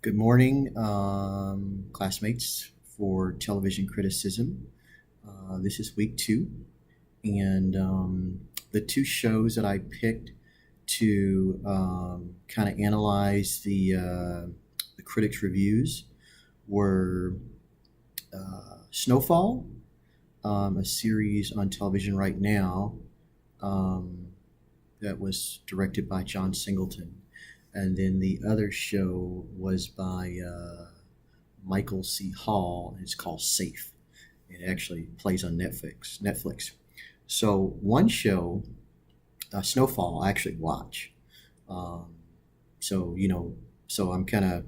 Good morning, classmates for television criticism. This is week 2, and the two shows that I picked to kind of analyze the critics' reviews were Snowfall, a series on television right now that was directed by John Singleton. And then the other show was by Michael C. Hall, and it's called Safe. It actually plays on Netflix. So one show, Snowfall, I actually watch. Um, so I'm kind of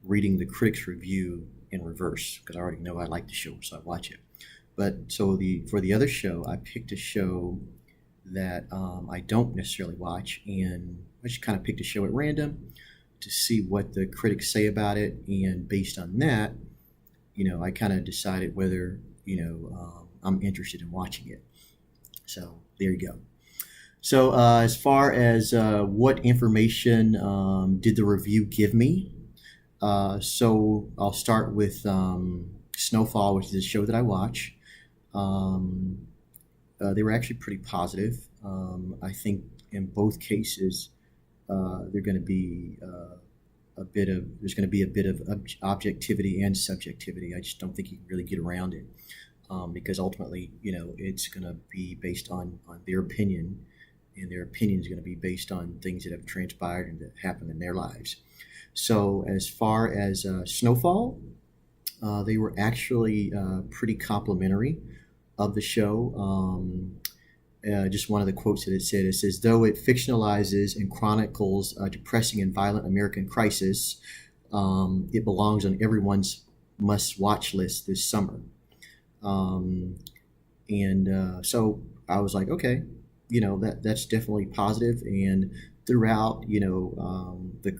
reading the critics' review in reverse because I already know I like the show, so I watch it. But so for the other show, I picked a show that I don't necessarily watch, and I just kind of picked a show at random to see what the critics say about it, and based on that, I kind of decided whether I'm interested in watching it. So there you go. So as far as what information did the review give me, so I'll start with Snowfall, which is a show that I watch. They were actually pretty positive. I think in both cases, there's going to be a bit of objectivity and subjectivity. I just don't think you can really get around it because ultimately, it's going to be based on their opinion, and their opinion is going to be based on things that have transpired and that happened in their lives. So as far as Snowfall, they were actually pretty complimentary of the show. Just one of the quotes that it says, though it fictionalizes and chronicles a depressing and violent American crisis, it belongs on everyone's must-watch list this summer. So I was like, okay, that's definitely positive. And throughout, the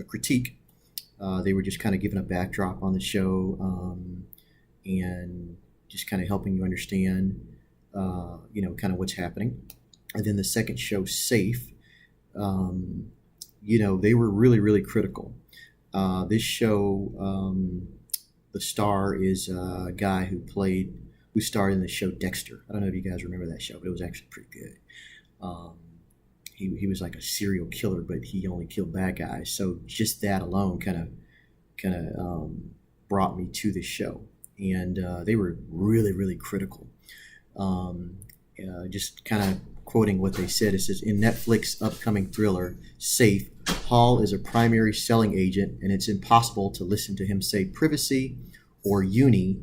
critique, they were just kind of giving a backdrop on the show and just kind of helping you understand, kind of what's happening. And then the second show, Safe, they were really, really critical. This show, the star is a guy who starred in the show Dexter. I don't know if you guys remember that show, but it was actually pretty good. He was like a serial killer, but he only killed bad guys. So just that alone kind of brought me to the show. And they were really, really critical. Just kind of quoting what they said, it says, in Netflix upcoming thriller, Safe, Hall is a primary selling agent, and it's impossible to listen to him say privacy or uni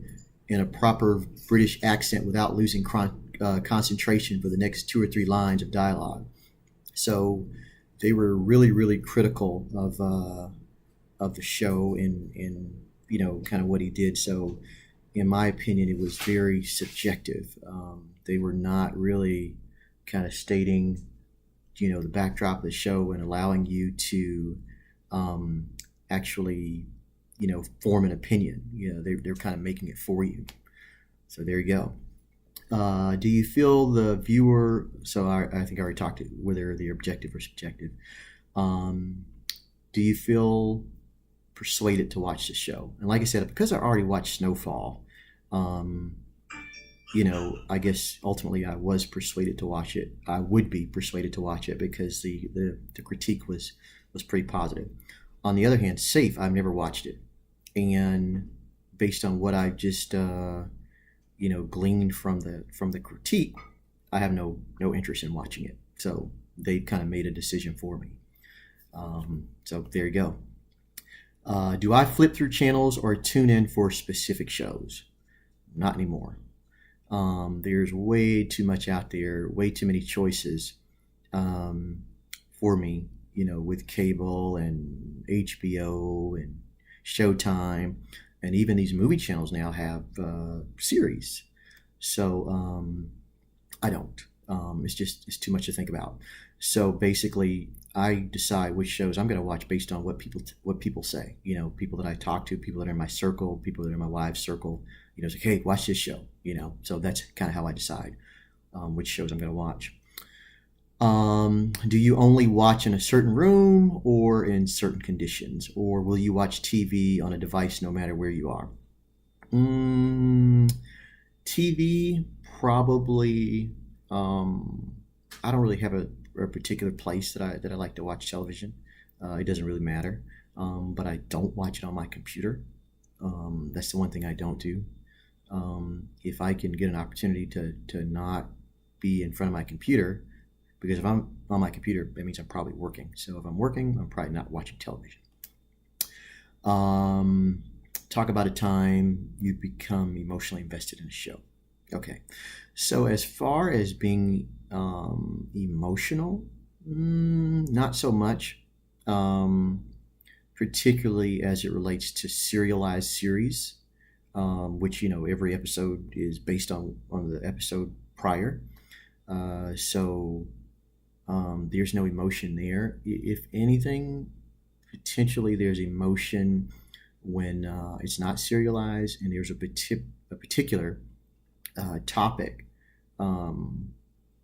in a proper British accent without losing concentration for the next 2 or 3 lines of dialogue. So they were really, really critical of the show and kind of what he did. So in my opinion, it was very subjective. They were not really kind of stating, the backdrop of the show and allowing you to actually, form an opinion. They're kind of making it for you. So there you go. Do you feel the viewer? So I think I already talked to whether they're objective or subjective. Do you feel persuaded to watch the show? And like I said, because I already watched Snowfall, I guess ultimately I was persuaded to watch it. I would be persuaded to watch it because the critique was pretty positive. On the other hand, Safe, I've never watched it, and based on what I've just gleaned from the critique, I have no interest in watching it. So they kind of made a decision for me. So there you go. Do I flip through channels or tune in for specific shows? Not anymore. There's way too much out there, way too many choices for me, with cable and HBO and Showtime, and even these movie channels now have series. So I don't. It's too much to think about. So basically, I decide which shows I'm going to watch based on what people say. People that I talk to, people that are in my circle, people that are in my wife's circle. It's like, hey, watch this show. So that's kind of how I decide which shows I'm going to watch. Do you only watch in a certain room or in certain conditions, or will you watch TV on a device no matter where you are? Mm, TV, probably. I don't really have a particular place that I like to watch television. It doesn't really matter. But I don't watch it on my computer. That's the one thing I don't do. If I can get an opportunity to not be in front of my computer, because if I'm on my computer, that means I'm probably working. So if I'm working, I'm probably not watching television. Um, Talk about a time you become emotionally invested in a show. Okay, so as far as being emotional, not so much, um, particularly as it relates to serialized series, which every episode is based on the episode prior. So there's no emotion there. If anything, potentially there's emotion when it's not serialized and there's a particular topic um,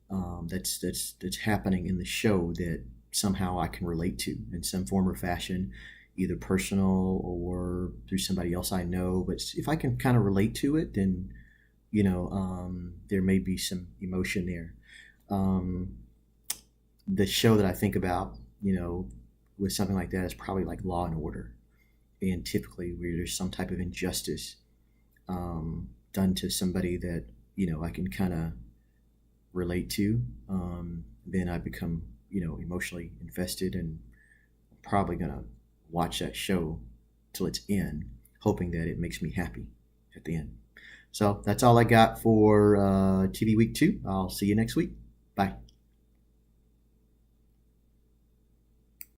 that's happening in the show that somehow I can relate to in some form or fashion, either personal or through somebody else I know. But if I can kind of relate to it, then there may be some emotion there. Um, the show that I think about, with something like that is probably like Law and Order, and typically where there's some type of injustice done to somebody that I can kind of relate to, then I become emotionally invested, and probably gonna watch that show till it's in, hoping that it makes me happy at the end. So that's all I got for TV week 2. I'll see you next week. Bye.